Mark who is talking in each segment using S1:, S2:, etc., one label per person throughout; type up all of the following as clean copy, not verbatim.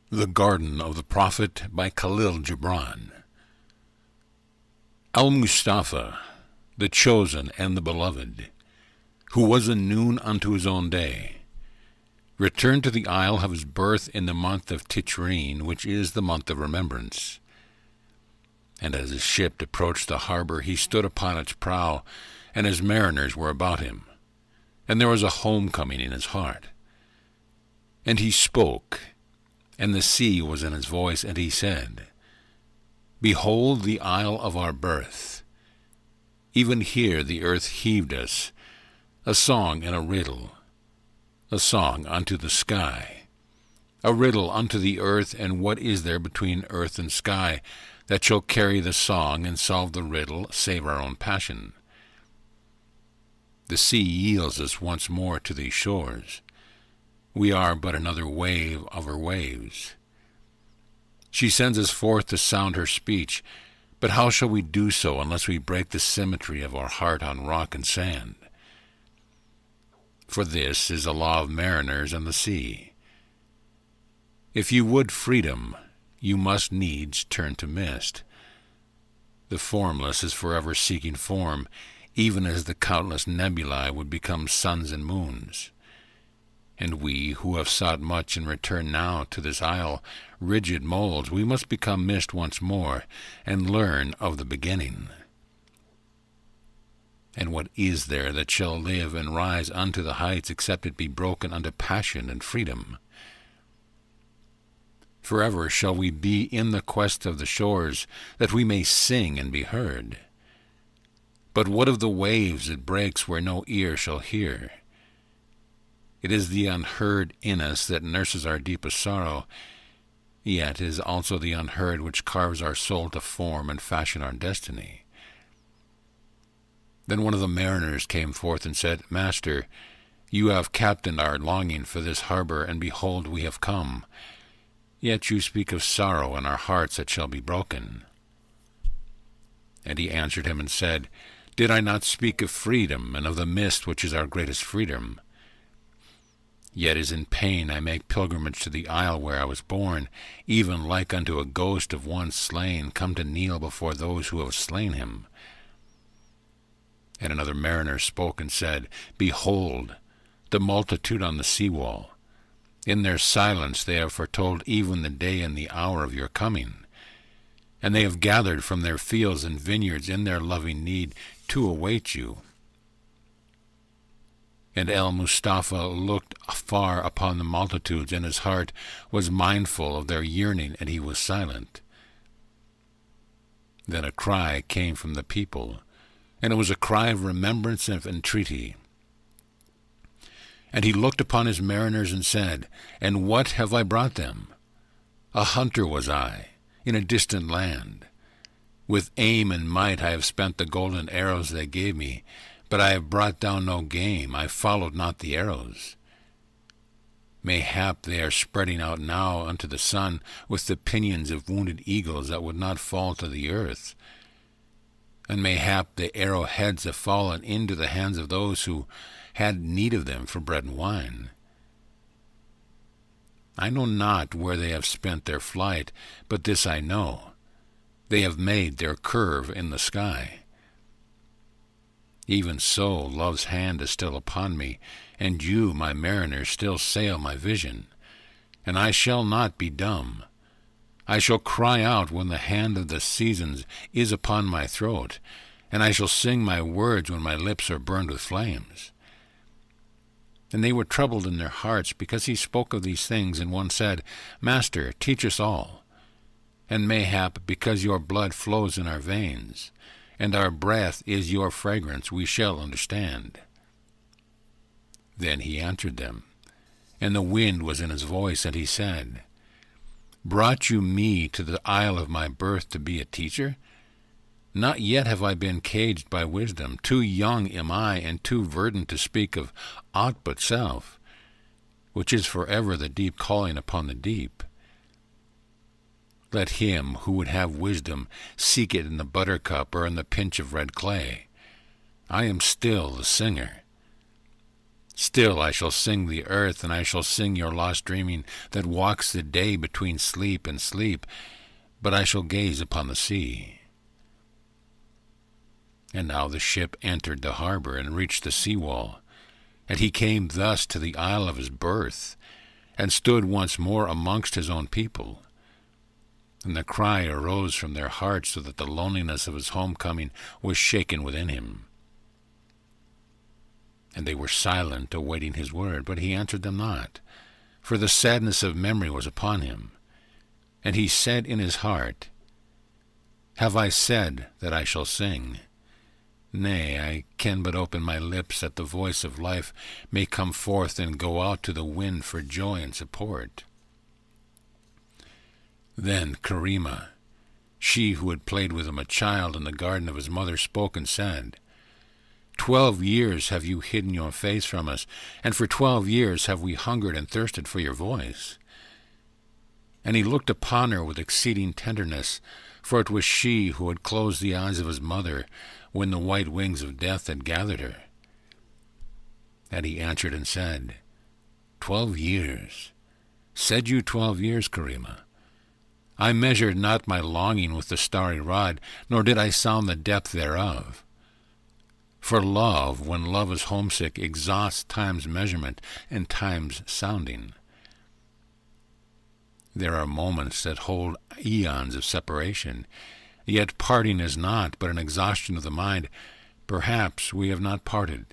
S1: The Garden of the Prophet by Kahlil Gibran. Al-Mustafa, the chosen and the beloved, who was a noon unto his own day, returned to the isle of his birth in the month of Tichrin, which is the month of remembrance. And as his ship approached the harbor, he stood upon its prow, and his mariners were about him, and there was a homecoming in his heart. And he spoke, and the sea was in his voice, and he said, Behold the isle of our birth. Even here the earth heaved us, a song and a riddle, a song unto the sky, a riddle unto the earth, and what is there between earth and sky that shall carry the song and solve the riddle, save our own passion? The sea yields us once more to these shores. We are but another wave of her waves. She sends us forth to sound her speech, but how shall we do so unless we break the symmetry of our heart on rock and sand? For this is the law of mariners and the sea. If you would freedom, you must needs turn to mist. The formless is forever seeking form, even as the countless nebulae would become suns and moons. And we, who have sought much and return now to this isle, rigid molds, we must become mist once more, and learn of the beginning. And what is there that shall live and rise unto the heights, except it be broken unto passion and freedom? Forever shall we be in the quest of the shores, that we may sing and be heard. But what of the waves it breaks where no ear shall hear? It is the unheard in us that nurses our deepest sorrow, yet it is also the unheard which carves our soul to form and fashion our destiny. Then one of the mariners came forth and said, Master, you have captained our longing for this harbor, and behold, we have come. Yet you speak of sorrow in our hearts that shall be broken. And he answered him and said, Did I not speak of freedom, and of the mist which is our greatest freedom? Yet as in pain I make pilgrimage to the isle where I was born, even like unto a ghost of one slain, come to kneel before those who have slain him. And another mariner spoke and said, Behold, the multitude on the sea-wall. In their silence they have foretold even the day and the hour of your coming. And they have gathered from their fields and vineyards in their loving need to await you. And Al-Mustafa looked far upon the multitudes, and his heart was mindful of their yearning, and he was silent. Then a cry came from the people, and it was a cry of remembrance and of entreaty. And he looked upon his mariners and said, And what have I brought them? A hunter was I, in a distant land. With aim and might I have spent the golden arrows they gave me, but I have brought down no game, I followed not the arrows. Mayhap they are spreading out now unto the sun with the pinions of wounded eagles that would not fall to the earth. And mayhap the arrowheads have fallen into the hands of those who had need of them for bread and wine. I know not where they have spent their flight, but this I know, they have made their curve in the sky. Even so, love's hand is still upon me, and you, my mariner, still sail my vision. And I shall not be dumb. I shall cry out when the hand of the seasons is upon my throat, and I shall sing my words when my lips are burned with flames. And they were troubled in their hearts, because he spoke of these things, and one said, Master, teach us all. And mayhap, because your blood flows in our veins, and our breath is your fragrance, we shall understand. Then he answered them, and the wind was in his voice, and he said, Brought you me to the isle of my birth to be a teacher? Not yet have I been caged by wisdom. Too young am I, and too verdant to speak of aught but self, which is forever the deep calling upon the deep. Let him who would have wisdom seek it in the buttercup or in the pinch of red clay. I am still the singer. Still I shall sing the earth, and I shall sing your lost dreaming that walks the day between sleep and sleep, but I shall gaze upon the sea. And now the ship entered the harbor and reached the sea-wall, and he came thus to the isle of his birth, and stood once more amongst his own people. And the cry arose from their hearts, so that the loneliness of his homecoming was shaken within him. And they were silent, awaiting his word, but he answered them not, for the sadness of memory was upon him. And he said in his heart, Have I said that I shall sing? Nay, I can but open my lips, that the voice of life may come forth and go out to the wind for joy and support. Then Karima, she who had played with him a child in the garden of his mother, spoke and said, 12 years have you hidden your face from us, and for 12 years have we hungered and thirsted for your voice. And he looked upon her with exceeding tenderness, for it was she who had closed the eyes of his mother when the white wings of death had gathered her. And he answered and said, 12 years. Said you 12 years, Karima? I measured not my longing with the starry rod, nor did I sound the depth thereof. For love, when love is homesick, exhausts time's measurement and time's sounding. There are moments that hold eons of separation, yet parting is not but an exhaustion of the mind. Perhaps we have not parted.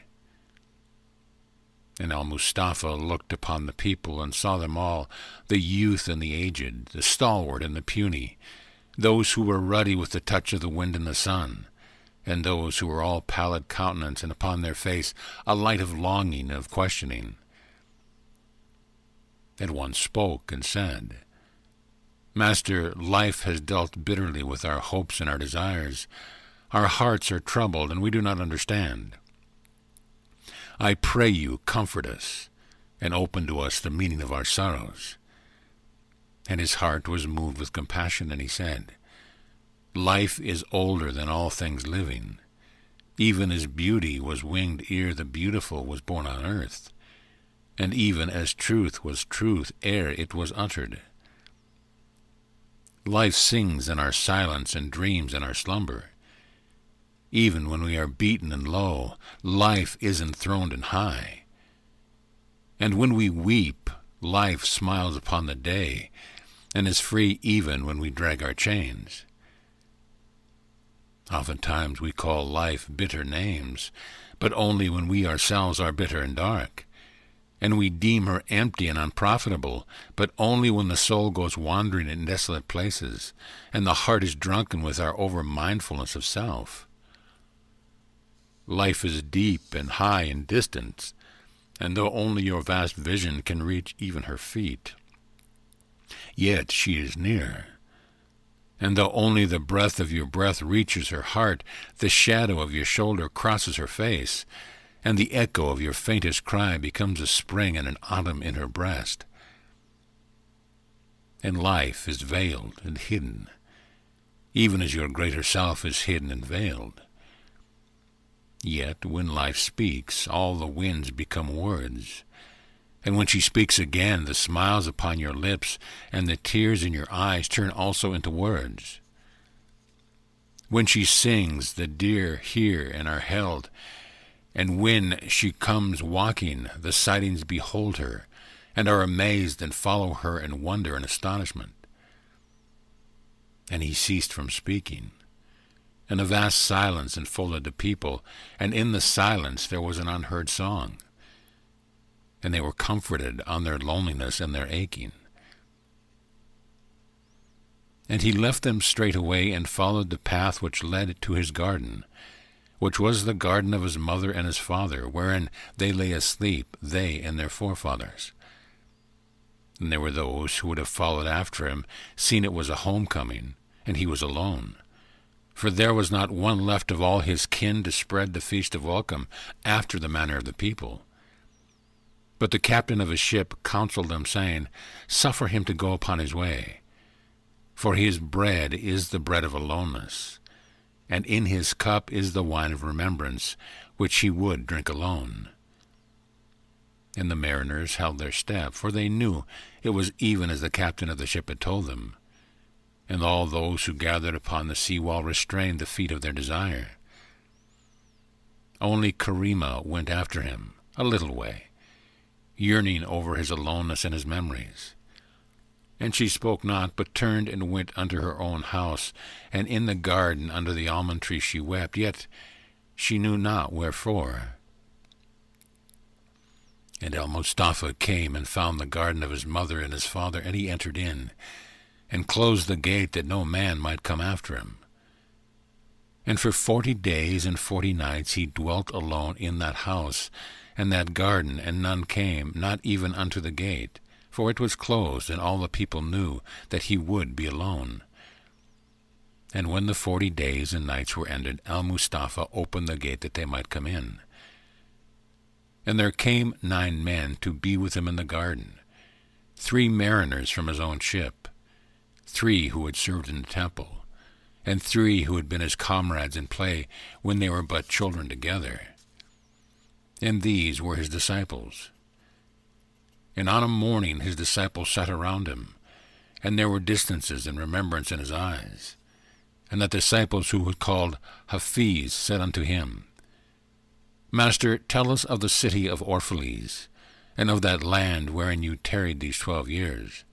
S1: And Al-Mustafa looked upon the people and saw them all, the youth and the aged, the stalwart and the puny, those who were ruddy with the touch of the wind and the sun, and those who were all pallid countenance, and upon their face a light of longing and of questioning. And one spoke and said, Master, life has dealt bitterly with our hopes and our desires. Our hearts are troubled, and we do not understand. I pray you, comfort us, and open to us the meaning of our sorrows. And his heart was moved with compassion, and he said, Life is older than all things living, even as beauty was winged ere the beautiful was born on earth, and even as truth was truth ere it was uttered. Life sings in our silence and dreams in our slumber. Even when we are beaten and low, life is enthroned and high. And when we weep, life smiles upon the day, and is free even when we drag our chains. Oftentimes we call life bitter names, but only when we ourselves are bitter and dark. And we deem her empty and unprofitable, but only when the soul goes wandering in desolate places, and the heart is drunken with our over-mindfulness of self. Life is deep and high in distance, and though only your vast vision can reach even her feet, yet she is near. And though only the breath of your breath reaches her heart, the shadow of your shoulder crosses her face, and the echo of your faintest cry becomes a spring and an autumn in her breast. And life is veiled and hidden, even as your greater self is hidden and veiled. Yet when life speaks, all the winds become words. And when she speaks again, the smiles upon your lips and the tears in your eyes turn also into words. When she sings, the deer hear and are held, and when she comes walking, the sightings behold her, and are amazed and follow her in wonder and astonishment. And he ceased from speaking, and a vast silence enfolded the people, and in the silence there was an unheard song. And they were comforted on their loneliness and their aching. And he left them straightway and followed the path which led to his garden, which was the garden of his mother and his father, wherein they lay asleep, they and their forefathers. And there were those who would have followed after him, seen it was a homecoming, and he was alone. For there was not one left of all his kin to spread the feast of welcome after the manner of the people. But the captain of his ship counseled them, saying, Suffer him to go upon his way, for his bread is the bread of aloneness, and in his cup is the wine of remembrance, which he would drink alone. And the mariners held their step, for they knew it was even as the captain of the ship had told them. And all those who gathered upon the sea-wall restrained the feet of their desire. Only Karima went after him, a little way, yearning over his aloneness and his memories. And she spoke not, but turned and went unto her own house, and in the garden under the almond tree she wept, yet she knew not wherefore. And Al-Mustafa came and found the garden of his mother and his father, and he entered in, and closed the gate that no man might come after him. And for 40 days and 40 nights he dwelt alone in that house and that garden, and none came, not even unto the gate, for it was closed, and all the people knew that he would be alone. And when the 40 days and nights were ended, Al-Mustafa opened the gate that they might come in. And there came 9 men to be with him in the garden, 3 mariners from his own ship, 3 who had served in the temple, and 3 who had been his comrades in play when they were but children together. And these were his disciples. And on a morning his disciples sat around him, and there were distances and remembrance in his eyes. And the disciples who were called Hafiz said unto him, Master, tell us of the city of Orphalese, and of that land wherein you tarried these 12 years.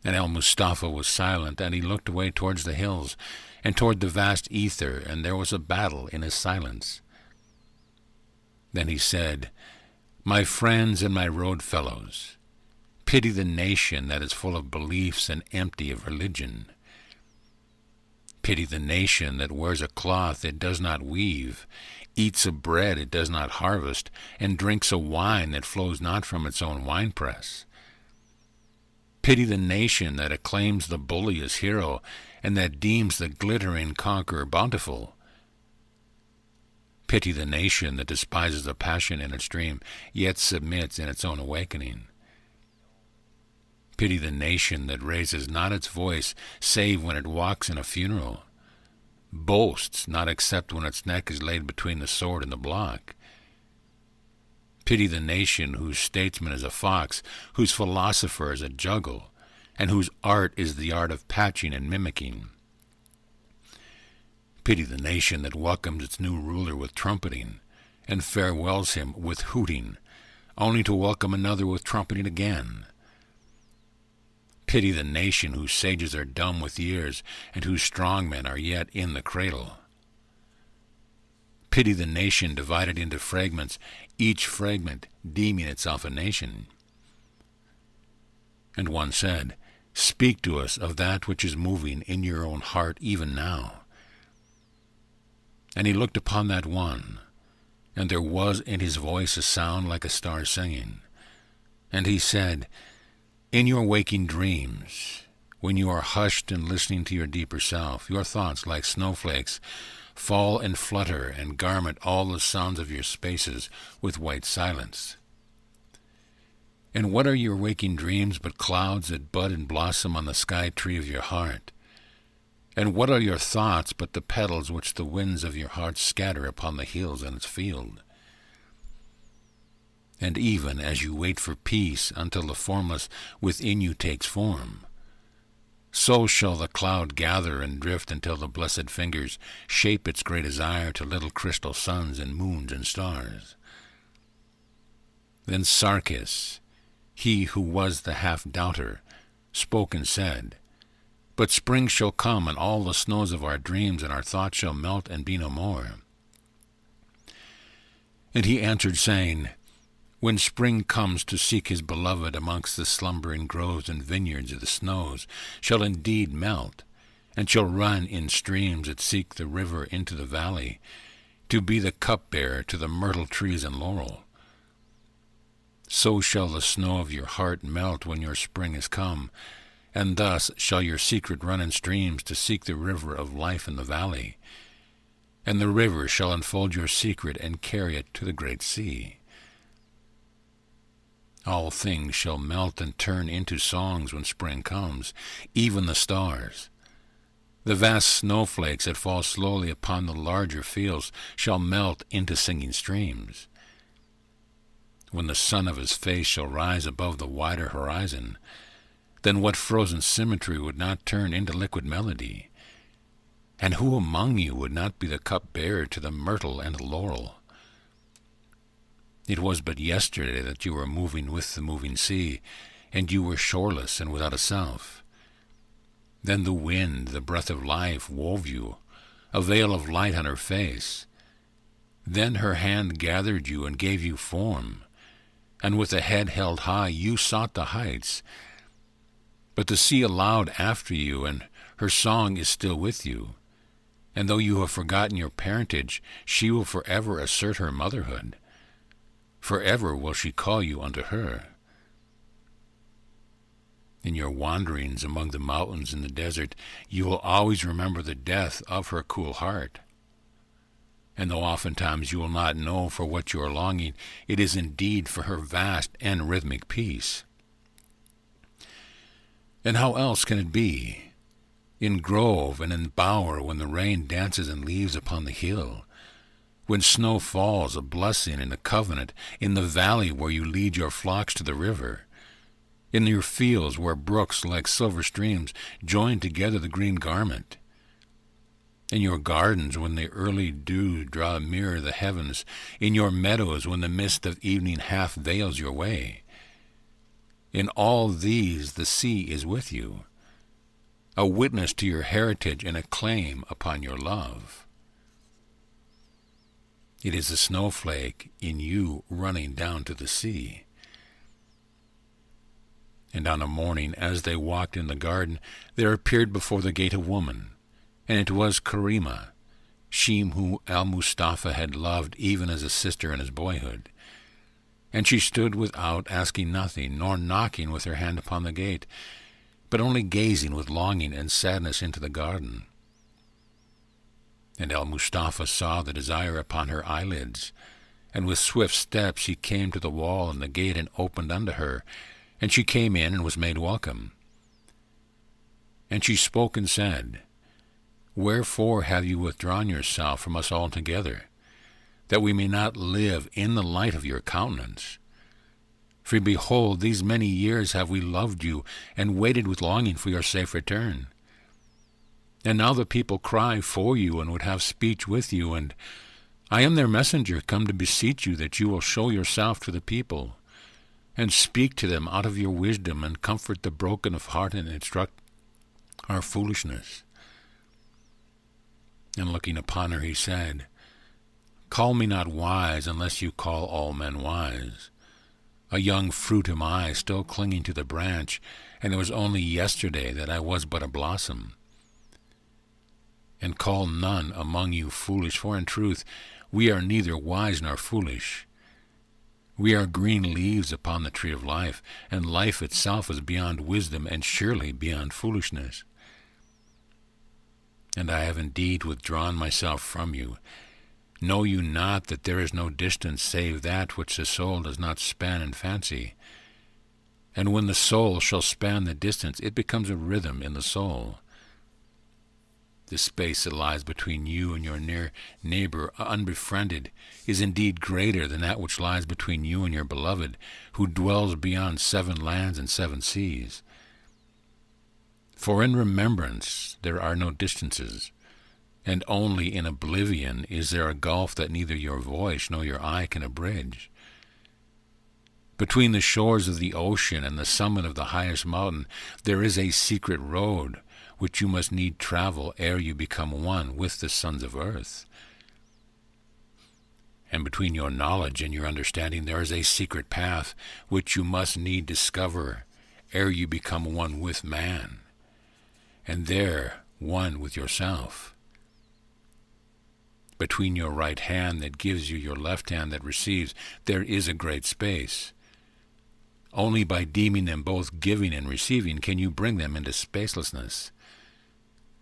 S1: And Al-Mustafa was silent, and he looked away towards the hills, and toward the vast ether, and there was a battle in his silence. Then he said, My friends and my road fellows, pity the nation that is full of beliefs and empty of religion. Pity the nation that wears a cloth it does not weave, eats a bread it does not harvest, and drinks a wine that flows not from its own winepress. Pity the nation that acclaims the bully as hero, and that deems the glittering conqueror bountiful. Pity the nation that despises a passion in its dream, yet submits in its own awakening. Pity the nation that raises not its voice, save when it walks in a funeral, boasts not except when its neck is laid between the sword and the block. Pity the nation whose statesman is a fox, whose philosopher is a juggle, and whose art is the art of patching and mimicking. Pity the nation that welcomes its new ruler with trumpeting, and farewells him with hooting, only to welcome another with trumpeting again. Pity the nation whose sages are dumb with years, and whose strong men are yet in the cradle. Pity the nation divided into fragments, each fragment deeming itself a nation. And one said, Speak to us of that which is moving in your own heart even now. And he looked upon that one, and there was in his voice a sound like a star singing. And he said, In your waking dreams, when you are hushed and listening to your deeper self, your thoughts, like snowflakes, fall and flutter and garment all the sounds of your spaces with white silence. And what are your waking dreams but clouds that bud and blossom on the sky tree of your heart? And what are your thoughts but the petals which the winds of your heart scatter upon the hills in its field? And even as you wait for peace until the formless within you takes form, so shall the cloud gather and drift until the blessed fingers shape its great desire to little crystal suns and moons and stars. Then Sarkis, he who was the half-doubter, spoke and said, But spring shall come, and all the snows of our dreams and our thoughts shall melt and be no more. And he answered, saying, When spring comes to seek his beloved amongst the slumbering groves and vineyards of the snows, shall indeed melt, and shall run in streams that seek the river into the valley, to be the cupbearer to the myrtle trees and laurel. So shall the snow of your heart melt when your spring is come, and thus shall your secret run in streams to seek the river of life in the valley, and the river shall unfold your secret and carry it to the great sea. All things shall melt and turn into songs when spring comes, even the stars. The vast snowflakes that fall slowly upon the larger fields shall melt into singing streams. when the sun of his face shall rise above the wider horizon, then what frozen symmetry would not turn into liquid melody? And who among you would not be the cup-bearer to the myrtle and the laurel? It was but yesterday that you were moving with the moving sea, and you were shoreless and without a self. Then the wind, the breath of life, wove you, a veil of light on her face. Then her hand gathered you and gave you form, and with a head held high you sought the heights. But the sea allowed after you, and her song is still with you. And though you have forgotten your parentage, she will forever assert her motherhood. Forever will she call you unto her. In your wanderings among the mountains and the desert, you will always remember the death of her cool heart. And though oftentimes you will not know for what you are longing, it is indeed for her vast and rhythmic peace. And how else can it be? In grove and in bower, when the rain dances in leaves upon the hill, when snow falls, a blessing and a covenant, in the valley where you lead your flocks to the river, in your fields where brooks like silver streams join together the green garment, in your gardens when the early dew draw near the heavens, in your meadows when the mist of evening half veils your way. In all these the sea is with you, a witness to your heritage and a claim upon your love. It is a snowflake in you running down to the sea. And on a morning, as they walked in the garden, there appeared before the gate a woman, and it was Karima, she whom Al-Mustafa had loved even as a sister in his boyhood. And she stood without, asking nothing, nor knocking with her hand upon the gate, but only gazing with longing and sadness into the garden. And Al-Mustafa saw the desire upon her eyelids, and with swift steps he came to the wall and the gate and opened unto her, and she came in and was made welcome. And she spoke and said, Wherefore have you withdrawn yourself from us altogether, that we may not live in the light of your countenance? For behold, these many years have we loved you, and waited with longing for your safe return. And now the people cry for you, and would have speech with you, and I am their messenger, come to beseech you that you will show yourself to the people, and speak to them out of your wisdom, and comfort the broken of heart, and instruct our foolishness. And looking upon her, he said, Call me not wise, unless you call all men wise. A young fruit am I, still clinging to the branch, and it was only yesterday that I was but a blossom. And call none among you foolish, for in truth we are neither wise nor foolish. We are green leaves upon the tree of life, and life itself is beyond wisdom, and surely beyond foolishness. And I have indeed withdrawn myself from you. Know you not that there is no distance save that which the soul does not span in fancy? And when the soul shall span the distance, it becomes a rhythm in the soul. The space that lies between you and your near neighbor unbefriended is indeed greater than that which lies between you and your beloved, who dwells beyond 7 lands and 7 seas. For in remembrance there are no distances, and only in oblivion is there a gulf that neither your voice nor your eye can abridge. Between the shores of the ocean and the summit of the highest mountain there is a secret road, which you must need travel ere you become one with the sons of earth. And between your knowledge and your understanding there is a secret path, which you must need discover ere you become one with man, and there one with yourself. Between your right hand that gives you your left hand that receives, there is a great space. Only by deeming them both giving and receiving can you bring them into spacelessness.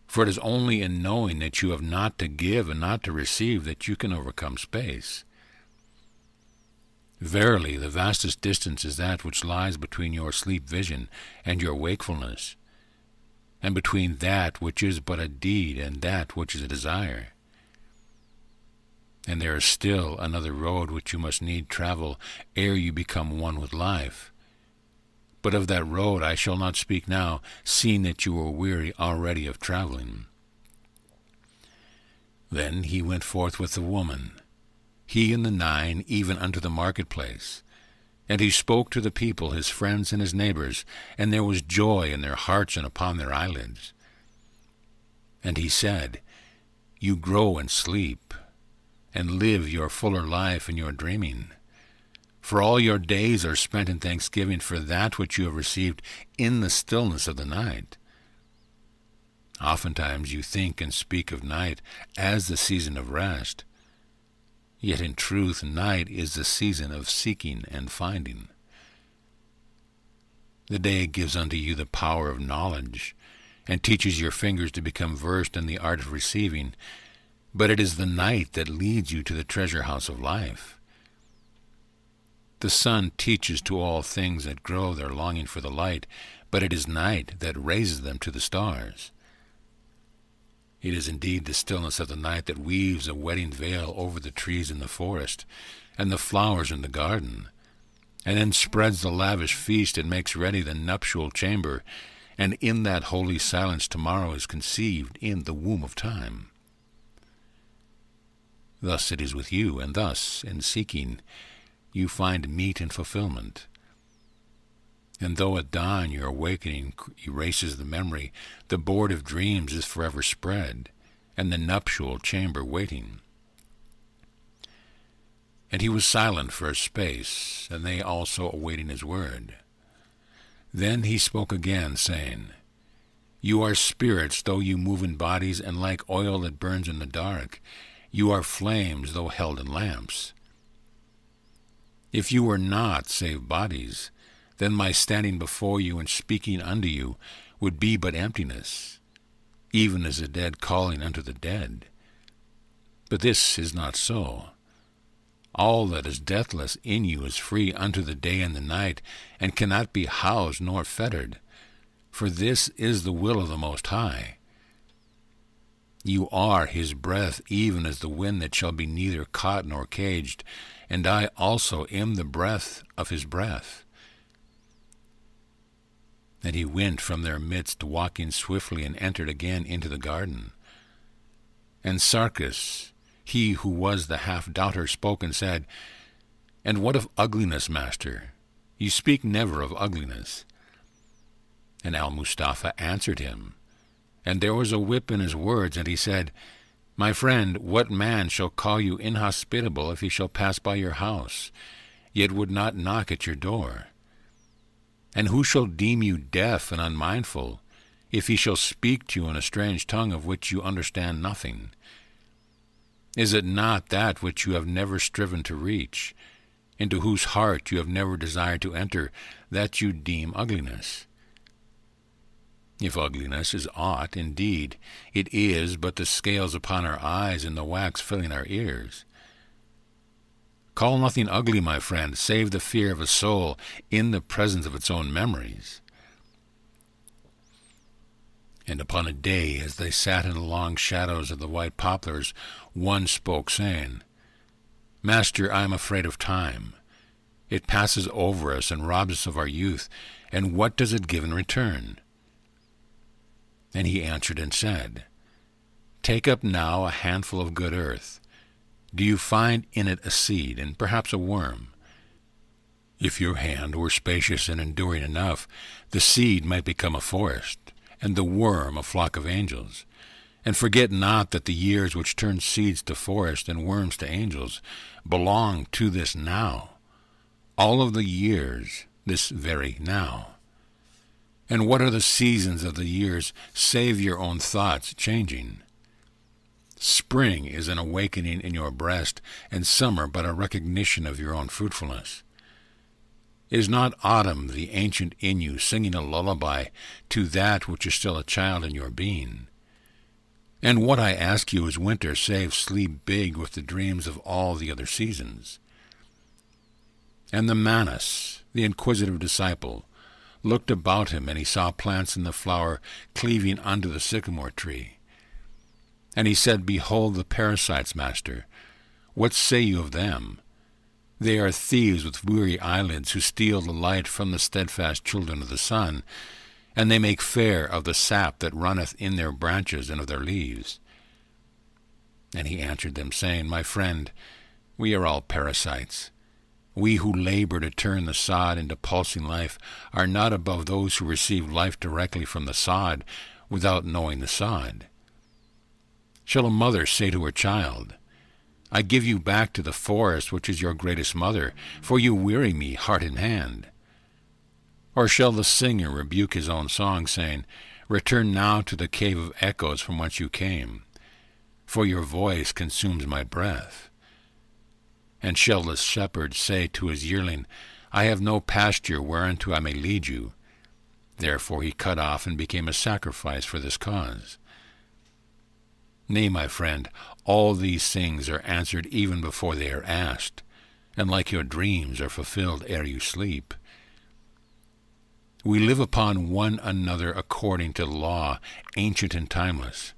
S1: For it is only in knowing that you have not to give and not to receive that you can overcome space. Verily, the vastest distance is that which lies between your sleep vision and your wakefulness, and between that which is but a deed and that which is a desire. and there is still another road which you must need travel ere you become one with life. But of that road I shall not speak now, seeing that you are weary already of traveling." Then he went forth with the woman, he and the 9, even unto the marketplace. And he spoke to the people, his friends and his neighbors, and there was joy in their hearts and upon their eyelids. And he said, "You grow and sleep, and live your fuller life in your dreaming. For all your days are spent in thanksgiving for that which you have received in the stillness of the night. Oftentimes you think and speak of night as the season of rest, yet in truth night is the season of seeking and finding. The day gives unto you the power of knowledge, and teaches your fingers to become versed in the art of receiving, but it is the night that leads you to the treasure house of life. The sun teaches to all things that grow their longing for the light, but it is night that raises them to the stars. It is indeed the stillness of the night that weaves a wedding veil over the trees in the forest, and the flowers in the garden, and then spreads the lavish feast and makes ready the nuptial chamber, and in that holy silence tomorrow is conceived in the womb of time. Thus it is with you, and thus, in seeking, you find meat and fulfillment. And though at dawn your awakening erases the memory, the board of dreams is forever spread, and the nuptial chamber waiting." And he was silent for a space, and they also awaiting his word. Then he spoke again, saying, "You are spirits, though you move in bodies, and like oil that burns in the dark, you are flames, though held in lamps. If you were not save bodies, then my standing before you and speaking unto you would be but emptiness, even as the dead calling unto the dead. But this is not so. All that is deathless in you is free unto the day and the night, and cannot be housed nor fettered, for this is the will of the Most High. You are his breath, even as the wind that shall be neither caught nor caged, and I also am the breath of his breath." And he went from their midst, walking swiftly, and entered again into the garden. And Sarkis, he who was the half-doubter, spoke and said, "And what of ugliness, master? You speak never of ugliness." And Al-Mustafa answered him, and there was a whip in his words, and he said, "My friend, what man shall call you inhospitable if he shall pass by your house, yet would not knock at your door? And who shall deem you deaf and unmindful, if he shall speak to you in a strange tongue of which you understand nothing? Is it not that which you have never striven to reach, into whose heart you have never desired to enter, that you deem ugliness? If ugliness is aught, indeed, it is but the scales upon our eyes and the wax filling our ears. Call nothing ugly, my friend, save the fear of a soul in the presence of its own memories." And upon a day, as they sat in the long shadows of the white poplars, one spoke, saying, "Master, I am afraid of time. It passes over us and robs us of our youth, and what does it give in return?" And he answered and said, "Take up now a handful of good earth. Do you find in it a seed, and perhaps a worm? If your hand were spacious and enduring enough, the seed might become a forest, and the worm a flock of angels. And forget not that the years which turn seeds to forest and worms to angels belong to this now, all of the years, this very now. And what are the seasons of the years, save your own thoughts changing? Spring is an awakening in your breast, and summer but a recognition of your own fruitfulness. Is not autumn the ancient in you singing a lullaby to that which is still a child in your being? And what I ask you is winter, save sleep big with the dreams of all the other seasons." And the Manus, the inquisitive disciple, looked about him, and he saw plants in the flower cleaving unto the sycamore tree. And he said, "Behold the parasites, master. What say you of them? They are thieves with weary eyelids, who steal the light from the steadfast children of the sun, and they make fair of the sap that runneth in their branches and of their leaves. And he answered them, saying, My friend, we are all parasites. We who labor to turn the sod into pulsing life are not above those who receive life directly from the sod without knowing the sod. Shall a mother say to her child, I give you back to the forest, which is your greatest mother, for you weary me heart and hand? Or shall the singer rebuke his own song, saying, Return now to the cave of echoes from whence you came, for your voice consumes my breath? And shall the shepherd say to his yearling, I have no pasture whereunto I may lead you? Therefore he cut off and became a sacrifice for this cause. Nay, my friend, all these things are answered even before they are asked, and like your dreams are fulfilled ere you sleep. We live upon one another according to law, ancient and timeless.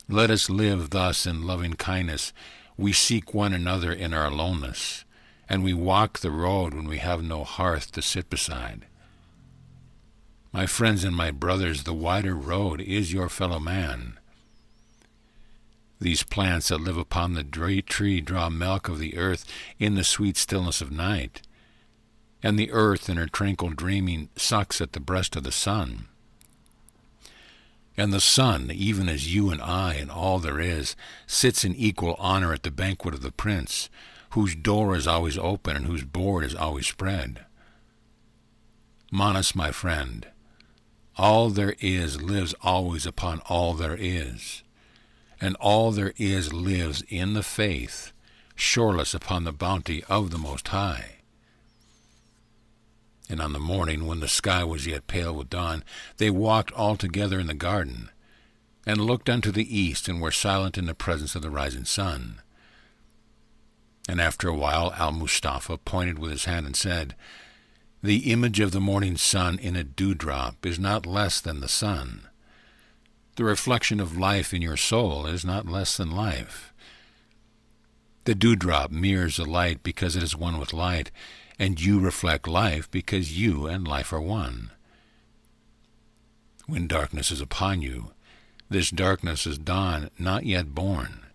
S1: Let us live thus in loving kindness. We seek one another in our aloneness, and we walk the road when we have no hearth to sit beside. My friends and my brothers, the wider road is your fellow man. These plants that live upon the tree draw milk of the earth in the sweet stillness of night, and the earth in her tranquil dreaming sucks at the breast of the sun. And the sun, even as you and I and all there is, sits in equal honor at the banquet of the prince, whose door is always open and whose board is always spread. Manas, my friend, all there is lives always upon all there is, and all there is lives in the faith, shoreless upon the bounty of the Most High. And on the morning, when the sky was yet pale with dawn, they walked all together in the garden, and looked unto the east, and were silent in the presence of the rising sun. And after a while Al-Mustafa pointed with his hand and said, The image of the morning sun in a dewdrop is not less than the sun. The reflection of life in your soul is not less than life. The dewdrop mirrors the light because it is one with light, and you reflect life because you and life are one. When darkness is upon you, this darkness is dawn not yet born.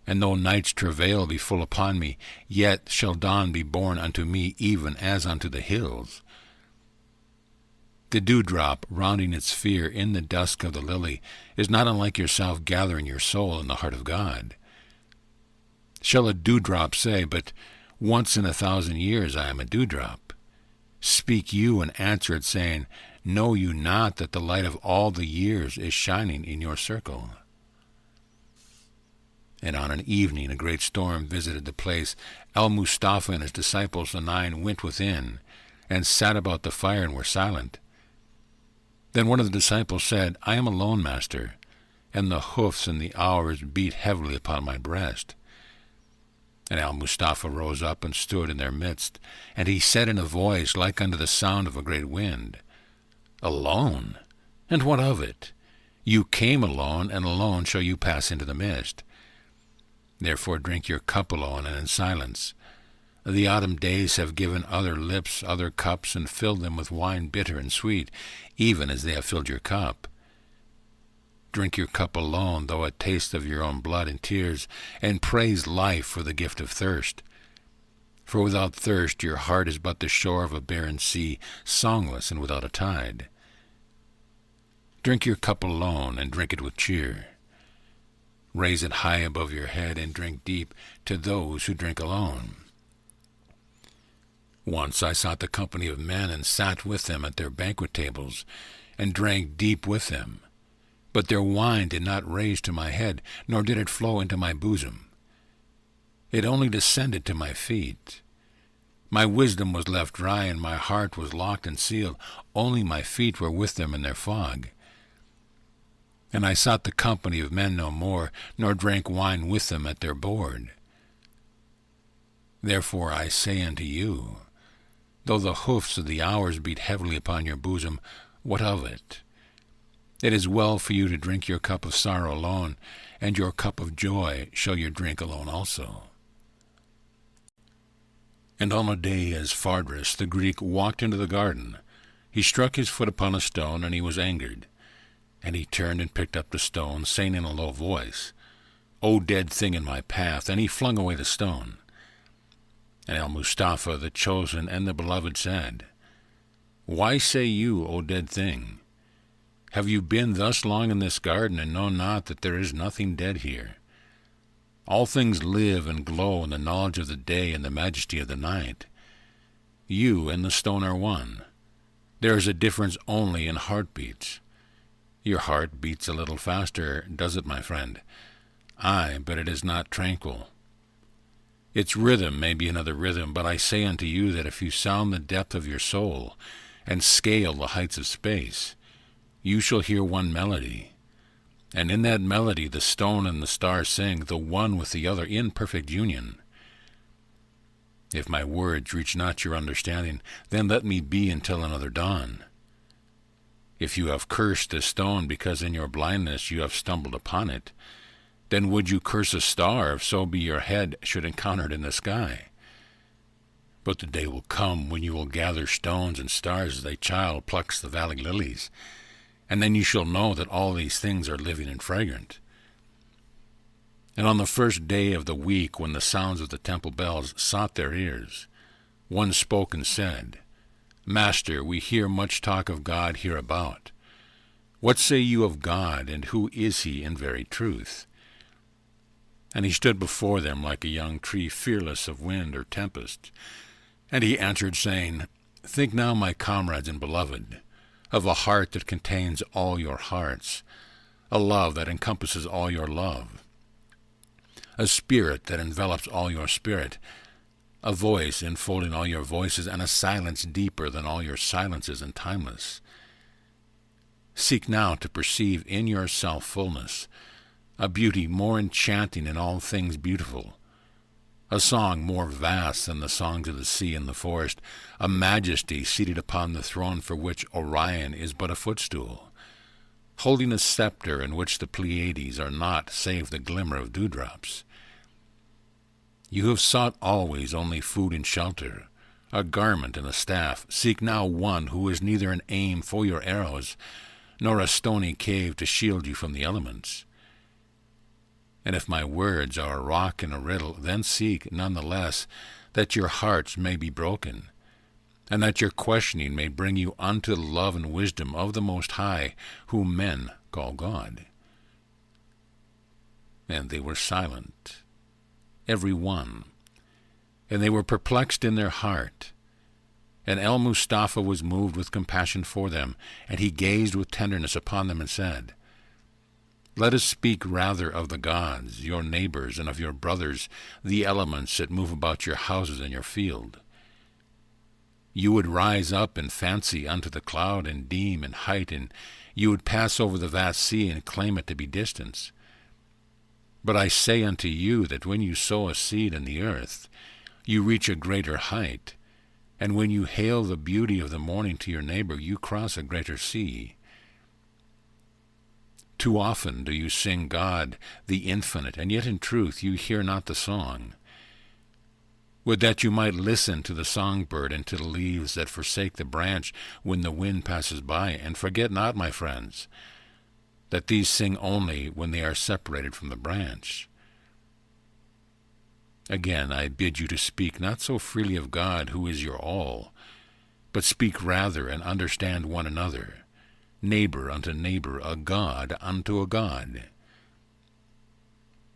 S1: And though night's travail be full upon me, yet shall dawn be born unto me, even as unto the hills. The dewdrop, rounding its sphere in the dusk of the lily, is not unlike yourself gathering your soul in the heart of God. Shall a dewdrop say, But once in 1,000 years I am a dewdrop? Speak you and answer it, saying, Know you not that the light of all the years is shining in your circle? And on an evening a great storm visited the place. Al-Mustafa and his disciples, the 9, went within, and sat about the fire and were silent. Then one of the disciples said, I am alone, Master, and the hoofs and the hours beat heavily upon my breast. And Al-Mustafa rose up and stood in their midst, and he said in a voice like unto the sound of a great wind, Alone? And what of it? You came alone, and alone shall you pass into the mist. Therefore drink your cup alone and in silence. The autumn days have given other lips other cups, and filled them with wine bitter and sweet, even as they have filled your cup. Drink your cup alone, though a taste of your own blood and tears, and praise life for the gift of thirst. For without thirst your heart is but the shore of a barren sea, songless and without a tide. Drink your cup alone, and drink it with cheer. Raise it high above your head, and drink deep to those who drink alone. Once I sought the company of men, and sat with them at their banquet tables, and drank deep with them. But their wine did not raise to my head, nor did it flow into my bosom. It only descended to my feet. My wisdom was left dry, and my heart was locked and sealed. Only my feet were with them in their fog. And I sought the company of men no more, nor drank wine with them at their board. Therefore I say unto you, though the hoofs of the hours beat heavily upon your bosom, what of it? It is well for you to drink your cup of sorrow alone, and your cup of joy shall you drink alone also. And on a day as Phaedrus the Greek walked into the garden, he struck his foot upon a stone, and he was angered. And he turned and picked up the stone, saying in a low voice, O dead thing in my path, and he flung away the stone. And Al-Mustafa, the chosen and the beloved, said, Why say you, O dead thing? Have you been thus long in this garden, and know not that there is nothing dead here? All things live and glow in the knowledge of the day and the majesty of the night. You and the stone are one. There is a difference only in heartbeats. Your heart beats a little faster, does it, my friend? Aye, but it is not tranquil. Its rhythm may be another rhythm, but I say unto you that if you sound the depth of your soul and scale the heights of space, you shall hear one melody. And in that melody the stone and the star sing, the one with the other in perfect union. If my words reach not your understanding, then let me be until another dawn. If you have cursed a stone because in your blindness you have stumbled upon it, then would you curse a star if so be your head should encounter it in the sky? But the day will come when you will gather stones and stars as a child plucks the valley lilies, and then you shall know that all these things are living and fragrant. And on the first day of the week, when the sounds of the temple bells sought their ears, one spoke and said, Master, we hear much talk of God hereabout. What say you of God, and who is he in very truth? And he stood before them like a young tree, fearless of wind or tempest. And he answered, saying, Think now, my comrades and beloved, of a heart that contains all your hearts, a love that encompasses all your love, a spirit that envelops all your spirit, a voice enfolding all your voices, and a silence deeper than all your silences and timeless. Seek now to perceive in yourself fullness, a beauty more enchanting in all things beautiful, a song more vast than the songs of the sea and the forest, a majesty seated upon the throne for which Orion is but a footstool, holding a scepter in which the Pleiades are not save the glimmer of dewdrops. You have sought always only food and shelter, a garment and a staff. Seek now one who is neither an aim for your arrows, nor a stony cave to shield you from the elements. And if my words are a rock and a riddle, then seek none the less that your hearts may be broken, and that your questioning may bring you unto the love and wisdom of the Most High, whom men call God. And they were silent, every one, and they were perplexed in their heart. And Al-Mustafa was moved with compassion for them, and he gazed with tenderness upon them and said, Let us speak rather of the gods, your neighbors, and of your brothers, the elements that move about your houses and your field. You would rise up in fancy unto the cloud and deem in height, and you would pass over the vast sea and claim it to be distance. But I say unto you that when you sow a seed in the earth, you reach a greater height, and when you hail the beauty of the morning to your neighbor, you cross a greater sea. Too often do you sing God, the infinite, and yet in truth you hear not the song. Would that you might listen to the songbird and to the leaves that forsake the branch when the wind passes by, and forget not, my friends, that these sing only when they are separated from the branch. Again, I bid you to speak not so freely of God, who is your all, but speak rather and understand one another, neighbor unto neighbor, a God unto a God.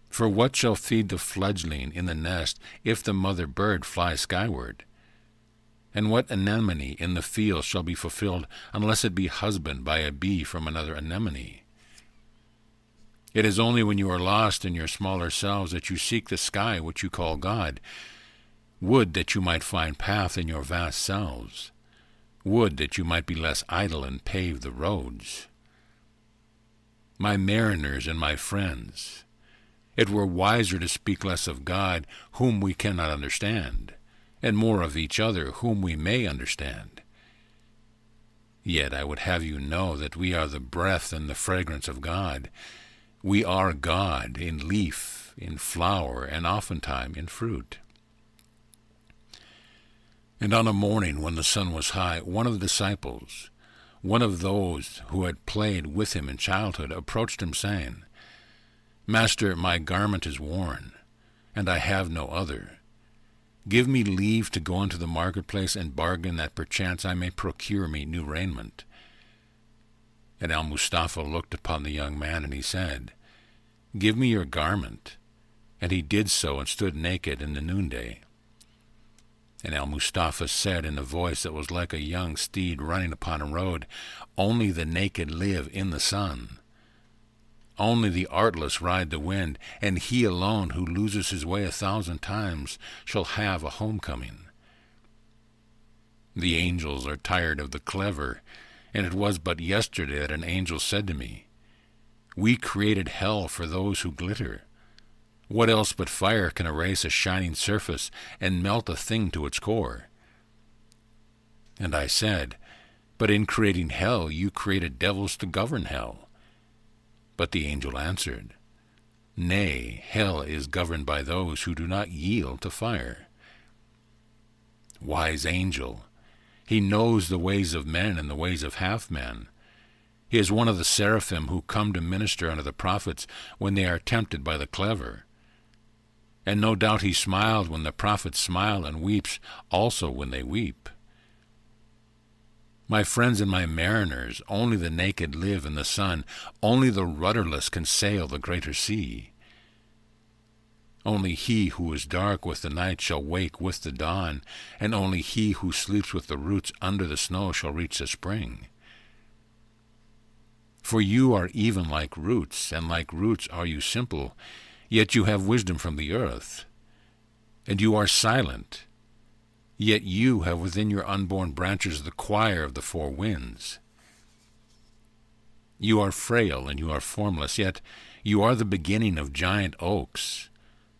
S1: For what shall feed the fledgling in the nest if the mother bird fly skyward? And what anemone in the field shall be fulfilled unless it be husbanded by a bee from another anemone? It is only when you are lost in your smaller selves that you seek the sky which you call God. Would that you might find path in your vast selves. Would that you might be less idle and pave the roads. My mariners and my friends, it were wiser to speak less of God, whom we cannot understand, and more of each other, whom we may understand. Yet I would have you know that we are the breath and the fragrance of God. We are God in leaf, in flower, and oftentimes in fruit. And on a morning when the sun was high, one of the disciples, one of those who had played with him in childhood, approached him, saying, Master, my garment is worn, and I have no other. Give me leave to go into the marketplace and bargain, that perchance I may procure me new raiment. And Al-Mustafa looked upon the young man, and he said, Give me your garment. And he did so, and stood naked in the noonday. And Al-Mustafa said in a voice that was like a young steed running upon a road, Only the naked live in the sun. Only the artless ride the wind, and he alone who loses his way 1,000 times shall have a homecoming. The angels are tired of the clever, and it was but yesterday that an angel said to me, We created hell for those who glitter. What else but fire can erase a shining surface and melt a thing to its core? And I said, But in creating hell you created devils to govern hell. But the angel answered, Nay, hell is governed by those who do not yield to fire. Wise angel, he knows the ways of men and the ways of half-men. He is one of the seraphim who come to minister unto the prophets when they are tempted by the clever. And no doubt he smiled when the prophets smile, and weeps also when they weep. My friends and my mariners, only the naked live in the sun, only the rudderless can sail the greater sea. Only he who is dark with the night shall wake with the dawn, and only he who sleeps with the roots under the snow shall reach the spring. For you are even like roots, and like roots are you simple, yet you have wisdom from the earth. And you are silent, yet you have within your unborn branches the choir of the four winds. You are frail and you are formless, yet you are the beginning of giant oaks,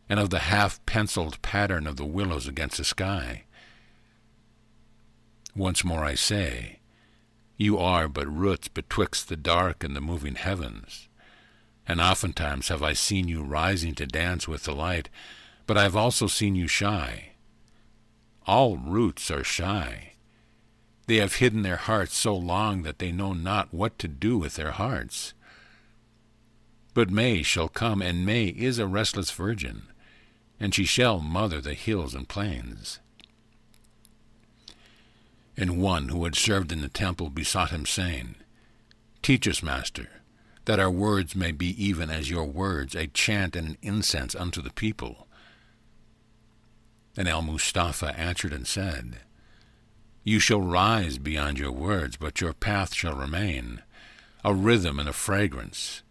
S1: and of the half-penciled pattern of the willows against the sky. Once more I say, you are but roots betwixt the dark and the moving heavens. And oftentimes have I seen you rising to dance with the light, but I have also seen you shy. All roots are shy. They have hidden their hearts so long that they know not what to do with their hearts. But May shall come, and May is a restless virgin, and she shall mother the hills and plains. And one who had served in the temple besought him, saying, Teach us, Master, that our words may be even as your words, a chant and an incense unto the people. And Al-Mustafa answered and said, You shall rise beyond your words, but your path shall remain, a rhythm and a fragrance,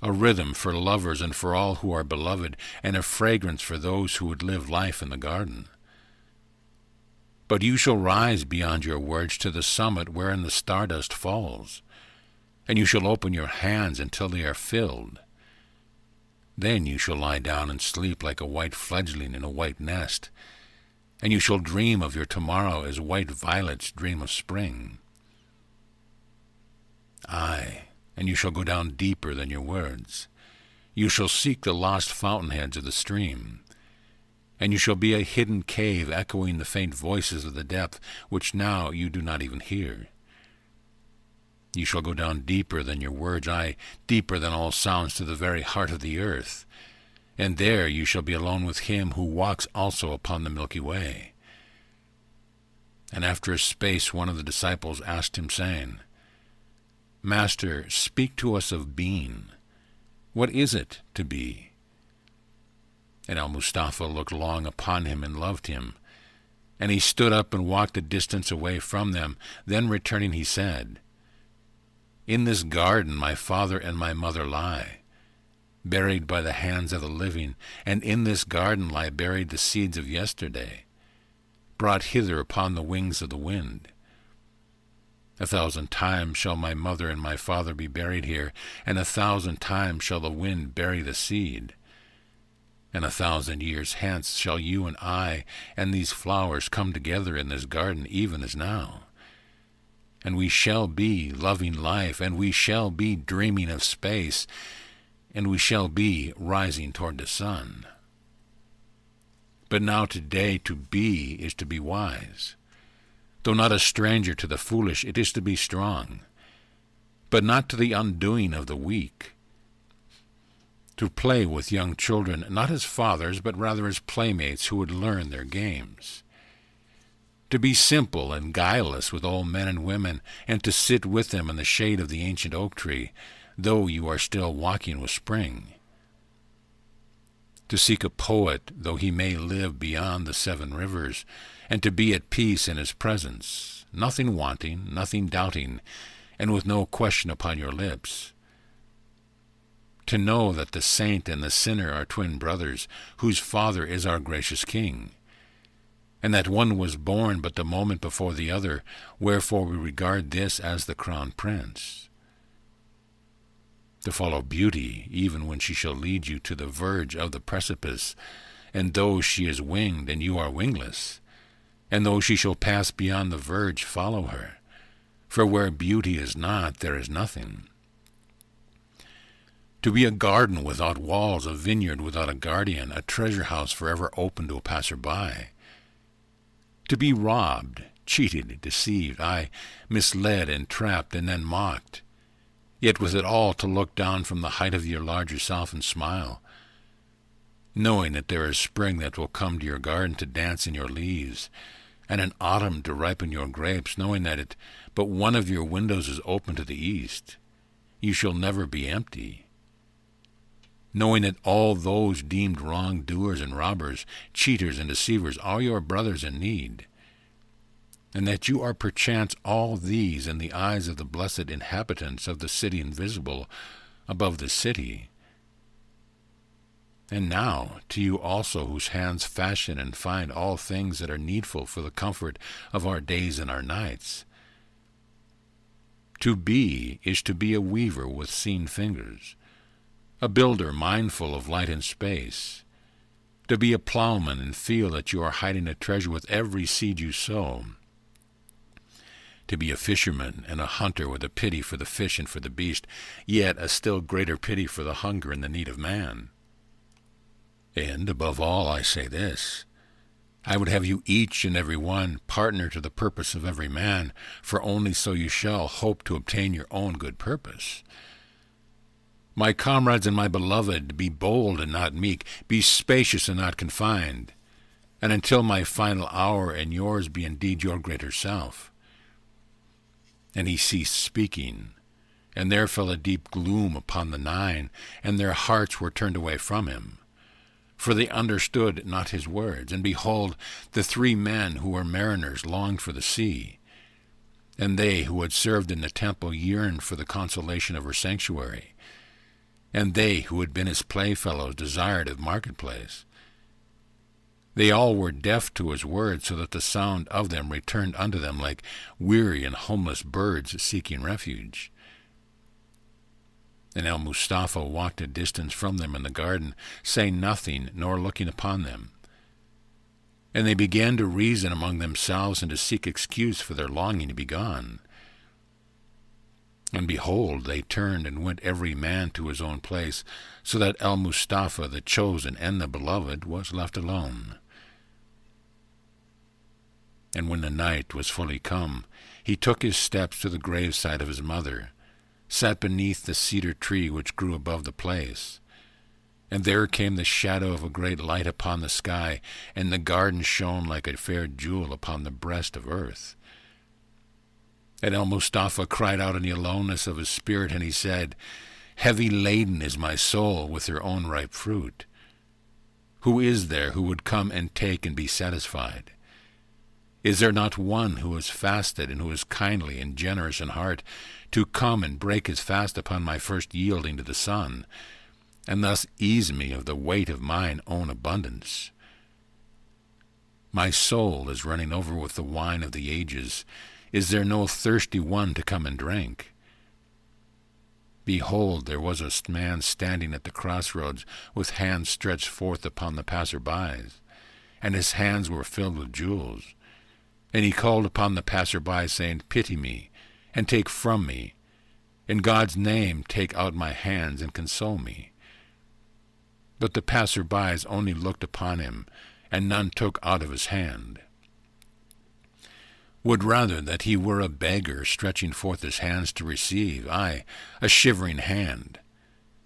S1: a rhythm for lovers and for all who are beloved, and a fragrance for those who would live life in the garden. But you shall rise beyond your words to the summit wherein the stardust falls, and you shall open your hands until they are filled. Then you shall lie down and sleep like a white fledgling in a white nest, and you shall dream of your tomorrow as white violets dream of spring. Aye, and you shall go down deeper than your words. You shall seek the lost fountainheads of the stream, and you shall be a hidden cave echoing the faint voices of the depth, which now you do not even hear. You shall go down deeper than your words, aye, deeper than all sounds, to the very heart of the earth, and there you shall be alone with him who walks also upon the Milky Way. And after a space one of the disciples asked him, saying, Master, speak to us of being. What is it to be? And Al-Mustafa looked long upon him and loved him. And he stood up and walked a distance away from them. Then returning he said, In this garden my father and my mother lie, buried by the hands of the living, and in this garden lie buried the seeds of yesterday, brought hither upon the wings of the wind. 1,000 times shall my mother and my father be buried here, and 1,000 times shall the wind bury the seed. And 1,000 years hence shall you and I and these flowers come together in this garden even as now. And we shall be loving life, and we shall be dreaming of space, and we shall be rising toward the sun. But now today to be is to be wise. Though not a stranger to the foolish, it is to be strong, but not to the undoing of the weak. To play with young children, not as fathers, but rather as playmates who would learn their games. To be simple and guileless with old men and women, and to sit with them in the shade of the ancient oak tree, though you are still walking with spring. To seek a poet, though he may live beyond the 7 rivers, and to be at peace in his presence, nothing wanting, nothing doubting, and with no question upon your lips. To know that the saint and the sinner are twin brothers, whose Father is our gracious King, and that one was born but the moment before the other, wherefore we regard this as the crown prince. To follow beauty, even when she shall lead you to the verge of the precipice, and though she is winged and you are wingless, and though she shall pass beyond the verge, follow her, for where beauty is not, there is nothing. To be a garden without walls, a vineyard without a guardian, a treasure house forever open to a passer-by. To be robbed, cheated, deceived, aye, misled, entrapped, and then mocked, yet with it all to look down from the height of your larger self and smile, knowing that there is spring that will come to your garden to dance in your leaves, and an autumn to ripen your grapes, knowing that but one of your windows is open to the east, you shall never be empty. Knowing that all those deemed wrongdoers and robbers, cheaters and deceivers are your brothers in need, and that you are perchance all these in the eyes of the blessed inhabitants of the city invisible above the city. And now to you also, whose hands fashion and find all things that are needful for the comfort of our days and our nights. To be is to be a weaver with seen fingers, a builder mindful of light and space, to be a plowman and feel that you are hiding a treasure with every seed you sow, to be a fisherman and a hunter with a pity for the fish and for the beast, yet a still greater pity for the hunger and the need of man. And above all I say this, I would have you each and every one partner to the purpose of every man, for only so you shall hope to obtain your own good purpose. My comrades and my beloved, be bold and not meek, be spacious and not confined, and until my final hour and yours be indeed your greater self. And he ceased speaking, and there fell a deep gloom upon the 9, and their hearts were turned away from him. For they understood not his words. And behold, the 3 men who were mariners longed for the sea, and they who had served in the temple yearned for the consolation of her sanctuary, and they who had been his playfellows desired of marketplace. They all were deaf to his words, so that the sound of them returned unto them like weary and homeless birds seeking refuge. And Al-Mustafa walked a distance from them in the garden, saying nothing, nor looking upon them. And they began to reason among themselves, and to seek excuse for their longing to be gone. And behold, they turned and went every man to his own place, so that Al-Mustafa, the chosen and the beloved, was left alone. And when the night was fully come, he took his steps to the graveside of his mother, sat beneath the cedar tree which grew above the place. And there came the shadow of a great light upon the sky, and the garden shone like a fair jewel upon the breast of earth. And Al-Mustafa cried out in the aloneness of his spirit, and he said, Heavy laden is my soul with her own ripe fruit. Who is there who would come and take and be satisfied? Is there not one who is fasted and who is kindly and generous in heart, to come and break his fast upon my first yielding to the sun, and thus ease me of the weight of mine own abundance? My soul is running over with the wine of the ages. Is there no thirsty one to come and drink? Behold, there was a man standing at the crossroads, with hands stretched forth upon the passer-bys, and his hands were filled with jewels. And he called upon the passer-by, saying, Pity me, and take from me. In God's name take out my hands, and console me. But the passer-bys only looked upon him, and none took out of his hand. Would rather that he were a beggar stretching forth his hands to receive, aye, a shivering hand,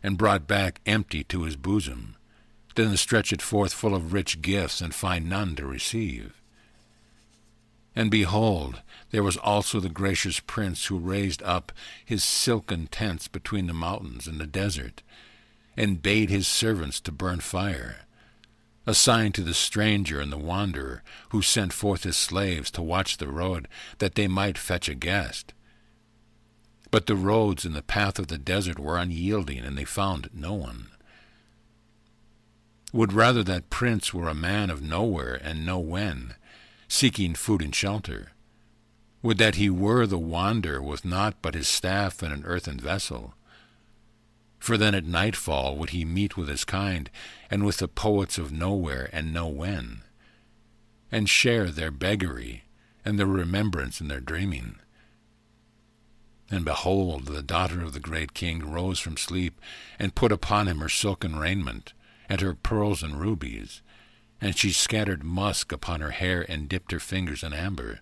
S1: and brought back empty to his bosom, than to stretch it forth full of rich gifts and find none to receive. And behold, there was also the gracious prince who raised up his silken tents between the mountains and the desert, and bade his servants to burn fire, a sign to the stranger and the wanderer, who sent forth his slaves to watch the road, that they might fetch a guest. But the roads in the path of the desert were unyielding, and they found no one. Would rather that prince were a man of nowhere and no when, seeking food and shelter. Would that he were the wanderer with naught but his staff and an earthen vessel. For then at nightfall would he meet with his kind, and with the poets of nowhere and no when, and share their beggary and their remembrance in their dreaming. And behold, the daughter of the great king rose from sleep, and put upon him her silken raiment, and her pearls and rubies, and she scattered musk upon her hair, and dipped her fingers in amber.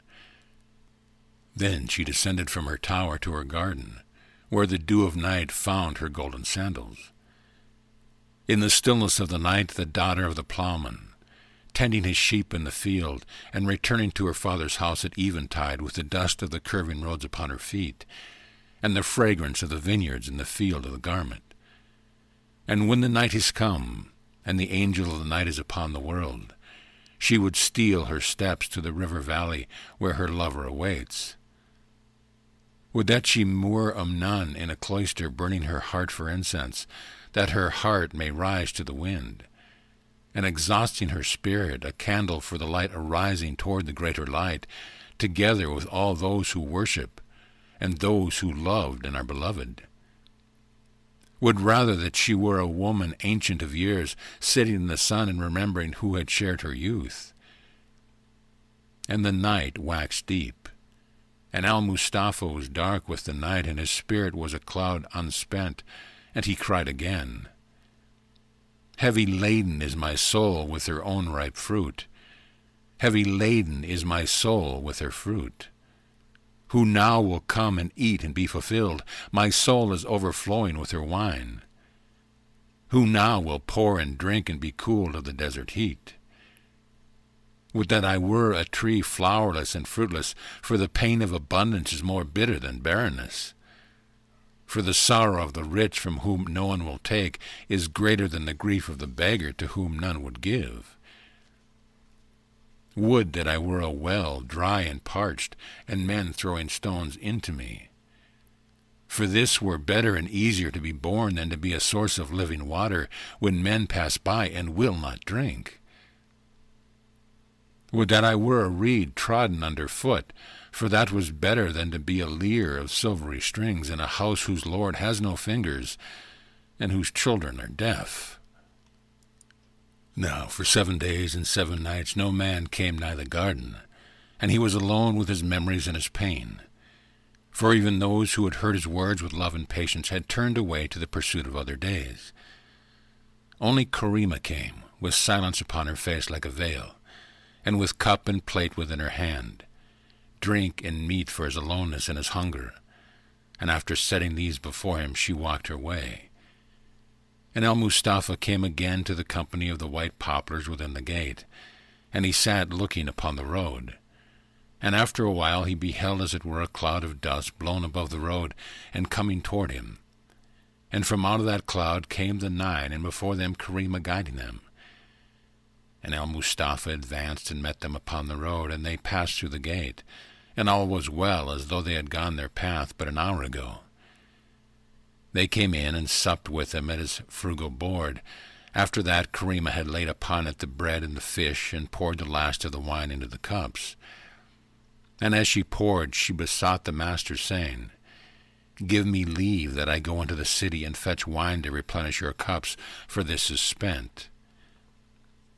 S1: Then she descended from her tower to her garden, where the dew of night found her golden sandals. In the stillness of the night the daughter of the plowman, tending his sheep in the field, and returning to her father's house at eventide with the dust of the curving roads upon her feet, and the fragrance of the vineyards in the field of the garment. And when the night is come, and the angel of the night is upon the world, she would steal her steps to the river valley where her lover awaits. Would that she moor a nun in a cloister, burning her heart for incense, that her heart may rise to the wind, and exhausting her spirit, a candle for the light arising toward the greater light, together with all those who worship, and those who loved and are beloved. Would rather that she were a woman ancient of years, sitting in the sun and remembering who had shared her youth. And the night waxed deep, and Al-Mustafa was dark with the night, and his spirit was a cloud unspent, and he cried again, Heavy laden is my soul with her own ripe fruit. Heavy laden is my soul with her fruit. Who now will come and eat and be fulfilled? My soul is overflowing with her wine. Who now will pour and drink and be cooled of the desert heat? Would that I were a tree flowerless and fruitless, for the pain of abundance is more bitter than barrenness. For the sorrow of the rich from whom no one will take is greater than the grief of the beggar to whom none would give. Would that I were a well, dry and parched, and men throwing stones into me. For this were better and easier to be borne than to be a source of living water, when men pass by and will not drink. Would that I were a reed trodden under foot, for that was better than to be a lyre of silvery strings in a house whose Lord has no fingers, and whose children are deaf. Now for 7 days and 7 nights no man came nigh the garden, and he was alone with his memories and his pain. For even those who had heard his words with love and patience had turned away to the pursuit of other days. Only Karima came, with silence upon her face like a veil, and with cup and plate within her hand, drink and meat for his aloneness and his hunger, and after setting these before him she walked her way. And Al-Mustafa came again to the company of the white poplars within the gate, and he sat looking upon the road. And after a while he beheld as it were a cloud of dust blown above the road, and coming toward him. And from out of that cloud came the 9, and before them Karima guiding them. And Al-Mustafa advanced and met them upon the road, and they passed through the gate, and all was well, as though they had gone their path but an hour ago. They came in and supped with him at his frugal board. After that Karima had laid upon it the bread and the fish, and poured the last of the wine into the cups. And as she poured, she besought the master, saying, Give me leave that I go into the city and fetch wine to replenish your cups, for this is spent.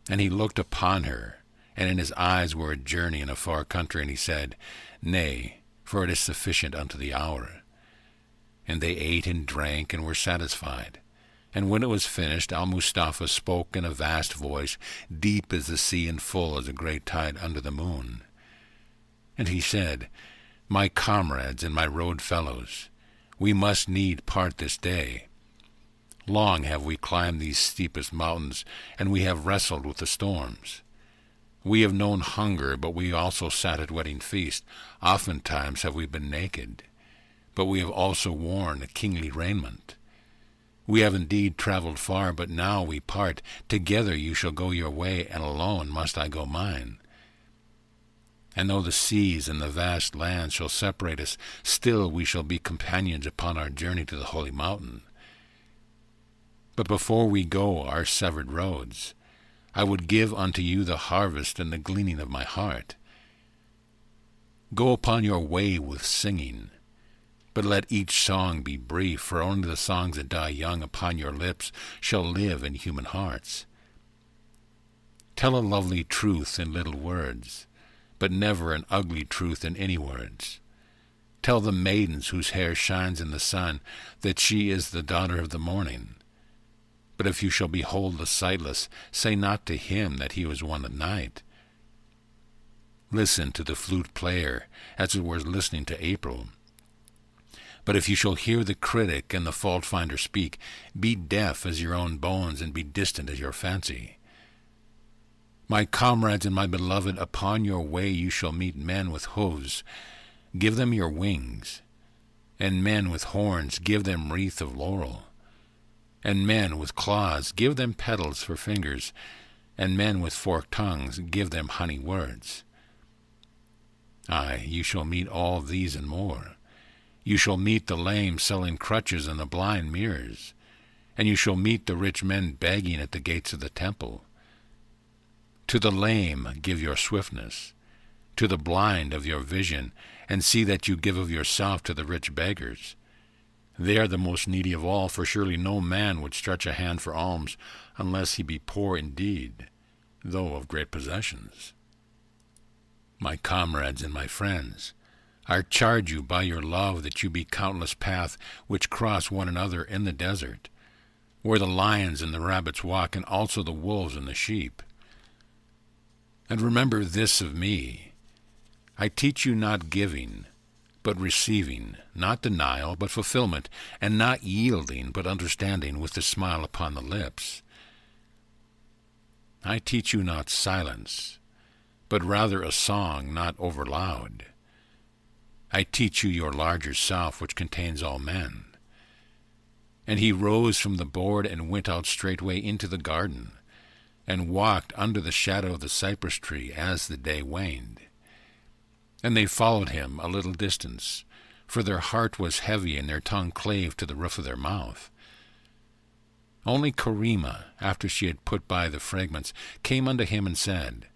S1: And he looked upon her, and in his eyes were a journey in a far country, and he said, Nay, for it is sufficient unto the hour. And they ate and drank and were satisfied. And when it was finished, Al-Mustafa spoke in a vast voice, deep as the sea and full as a great tide under the moon. And he said, My comrades and my road fellows, we must need part this day. Long have we climbed these steepest mountains, and we have wrestled with the storms. We have known hunger, but we also sat at wedding feast. Oftentimes have we been naked, but we have also worn a kingly raiment. We have indeed traveled far, but now we part. Together you shall go your way, and alone must I go mine. And though the seas and the vast land shall separate us, still we shall be companions upon our journey to the holy mountain. But before we go our severed roads, I would give unto you the harvest and the gleaning of my heart. Go upon your way with singing, but let each song be brief, for only the songs that die young upon your lips shall live in human hearts. Tell a lovely truth in little words, but never an ugly truth in any words. Tell the maidens whose hair shines in the sun that she is the daughter of the morning. But if you shall behold the sightless, say not to him that he was one at night. Listen to the flute player, as it were listening to April. But if you shall hear the critic and the fault-finder speak, be deaf as your own bones, and be distant as your fancy. My comrades and my beloved, upon your way you shall meet men with hooves. Give them your wings. And men with horns, give them wreath of laurel. And men with claws, give them petals for fingers. And men with forked tongues, give them honey words. Aye, you shall meet all these and more. You shall meet the lame selling crutches and the blind mirrors. And you shall meet the rich men begging at the gates of the temple. To the lame give your swiftness, to the blind of your vision, and see that you give of yourself to the rich beggars. They are the most needy of all, for surely no man would stretch a hand for alms unless he be poor indeed, though of great possessions. My comrades and my friends, I charge you by your love that you be countless paths which cross one another in the desert, where the lions and the rabbits walk, and also the wolves and the sheep. And remember this of me, I teach you not giving, but receiving, not denial, but fulfillment, and not yielding, but understanding with the smile upon the lips. I teach you not silence, but rather a song not over loud. I teach you your larger self, which contains all men. And he rose from the board and went out straightway into the garden, and walked under the shadow of the cypress tree as the day waned. And they followed him a little distance, for their heart was heavy, and their tongue clave to the roof of their mouth. Only Karima, after she had put by the fragments, came unto him and said,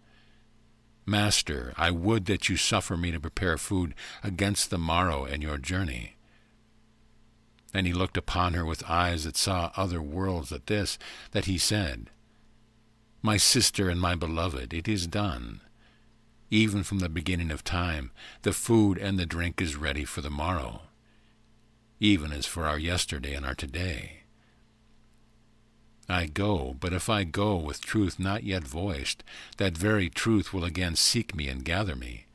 S1: Master, I would that you suffer me to prepare food against the morrow in your journey. And he looked upon her with eyes that saw other worlds at this, that he said, My sister and my beloved, it is done. Even from the beginning of time, the food and the drink is ready for the morrow, even as for our yesterday and our today. I go, but if I go with truth not yet voiced, that very truth will again seek me and gather me.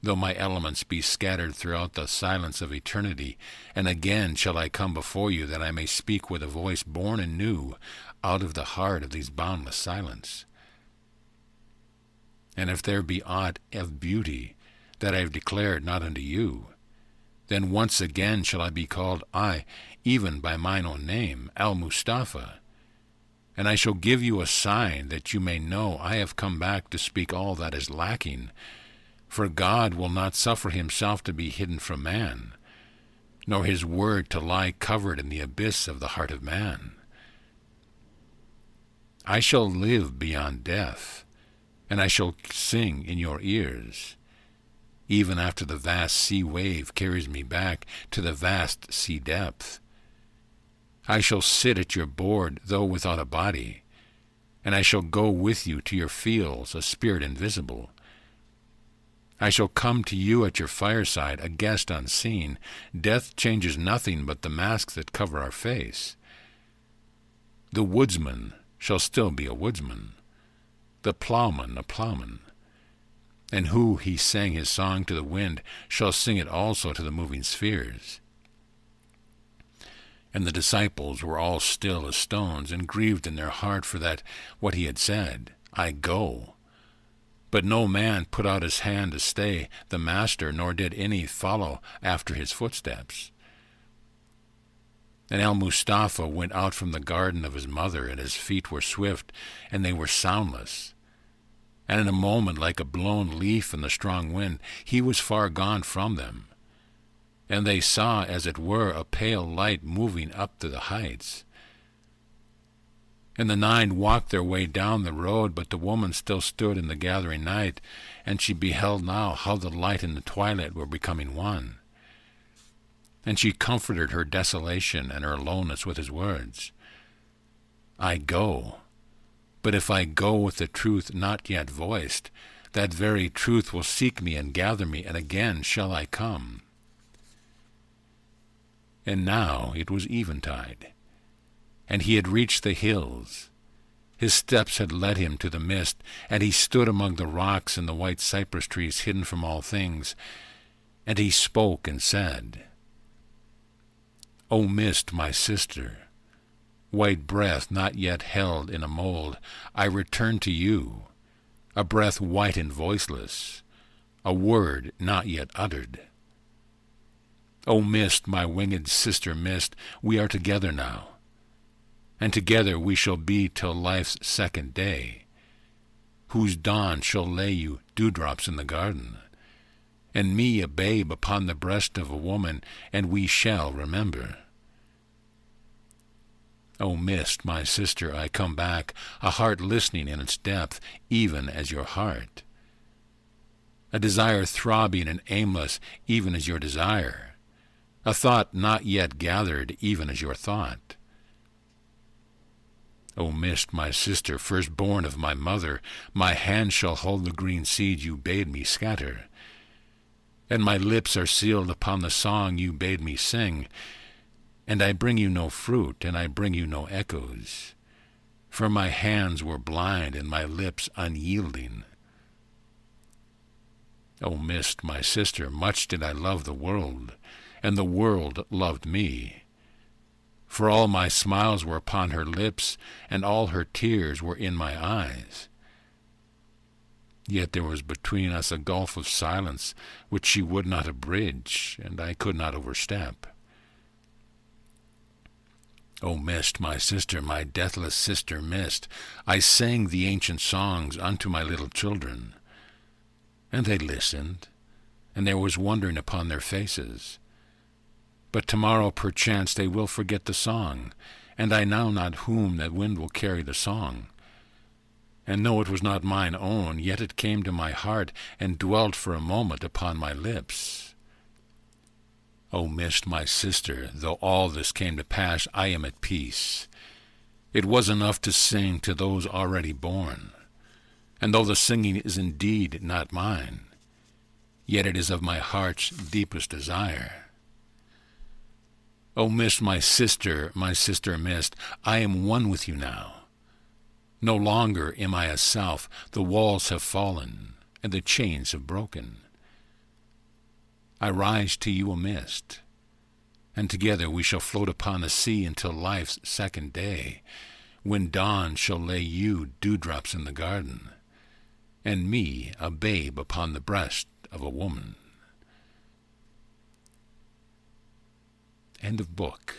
S1: Though my elements be scattered throughout the silence of eternity, and again shall I come before you, that I may speak with a voice born anew out of the heart of these boundless silence. And if there be aught of beauty that I have declared not unto you, then once again shall I be called, I, even by mine own name, Al-Mustafa, and I shall give you a sign that you may know I have come back to speak all that is lacking, for God will not suffer himself to be hidden from man, nor his word to lie covered in the abyss of the heart of man. I shall live beyond death, and I shall sing in your ears, even after the vast sea wave carries me back to the vast sea depth. I shall sit at your board, though without a body, and I shall go with you to your fields, a spirit invisible. I shall come to you at your fireside, a guest unseen. Death changes nothing but the masks that cover our face. The woodsman shall still be a woodsman, the plowman a plowman. And who he sang his song to the wind shall sing it also to the moving spheres. And the disciples were all still as stones, and grieved in their heart for that what he had said, I go. But no man put out his hand to stay the master, nor did any follow after his footsteps. And Al-Mustafa went out from the garden of his mother, and his feet were swift, and they were soundless. And in a moment, like a blown leaf in the strong wind, he was far gone from them. And they saw, as it were, a pale light moving up to the heights. And the 9 walked their way down the road, but the woman still stood in the gathering night, and she beheld now how the light and the twilight were becoming one. And she comforted her desolation and her aloneness with his words, I go, but if I go with the truth not yet voiced, that very truth will seek me and gather me, and again shall I come. And now it was eventide, and he had reached the hills. His steps had led him to the mist, and he stood among the rocks and the white cypress trees hidden from all things. And he spoke and said, O mist, my sister, white breath not yet held in a mold, I return to you, a breath white and voiceless, a word not yet uttered. O mist, my winged sister mist, we are together now, and together we shall be till life's second day, whose dawn shall lay you dewdrops in the garden, and me a babe upon the breast of a woman, and we shall remember. O mist, my sister, I come back, a heart listening in its depth, even as your heart, a desire throbbing and aimless, even as your desire, a thought not yet gathered, even as your thought. O mist, my sister, firstborn of my mother, my hand shall hold the green seed you bade me scatter, and my lips are sealed upon the song you bade me sing, and I bring you no fruit, and I bring you no echoes, for my hands were blind and my lips unyielding. O mist, my sister, much did I love the world, and the world loved me. For all my smiles were upon her lips, and all her tears were in my eyes. Yet there was between us a gulf of silence which she would not abridge, and I could not overstep. O mist, my sister, my deathless sister mist, I sang the ancient songs unto my little children, and they listened, and there was wondering upon their faces. But tomorrow perchance they will forget the song, and I know not whom that wind will carry the song. And though it was not mine own, yet it came to my heart, and dwelt for a moment upon my lips. O mist, my sister, though all this came to pass, I am at peace. It was enough to sing to those already born, and though the singing is indeed not mine, yet it is of my heart's deepest desire. O mist, my sister mist, I am one with you now. No longer am I a self, the walls have fallen, and the chains have broken. I rise to you a mist, and together we shall float upon the sea until life's second day, when dawn shall lay you dewdrops in the garden, and me a babe upon the breast of a woman. End of book.